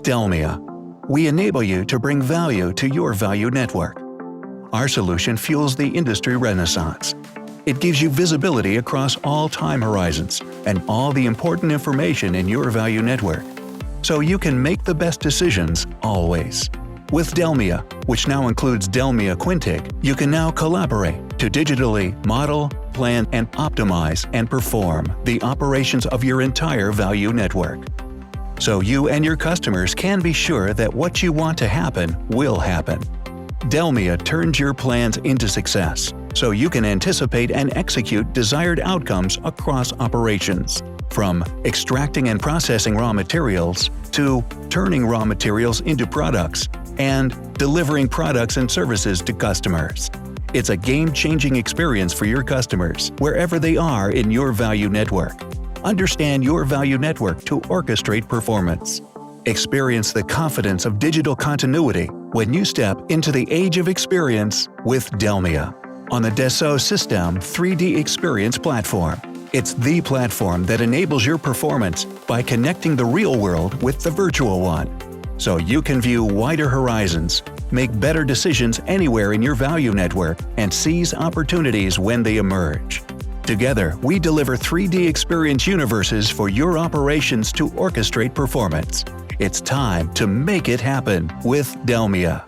Delmia. We enable you to bring value to your value network. Our solution fuels the industry renaissance. It gives you visibility across all time horizons and all the important information in your value network, so you can make the best decisions always. With Delmia, which now includes Delmia Quintiq, you can now collaborate to digitally model, plan, and optimize and perform the operations of your entire value network. So you and your customers can be sure that what you want to happen will happen. Delmia turns your plans into success, so you can anticipate and execute desired outcomes across operations, from extracting and processing raw materials to turning raw materials into products and delivering products and services to customers. It's a game-changing experience for your customers wherever they are in your value network. Understand your value network to orchestrate performance. Experience the confidence of digital continuity when you step into the age of experience with Delmia on the Dassault System 3D Experience platform. It's the platform that enables your performance by connecting the real world with the virtual one, so you can view wider horizons, make better decisions anywhere in your value network, and seize opportunities when they emerge. Together, we deliver 3D experience universes for your operations to orchestrate performance. It's time to make it happen with Delmia.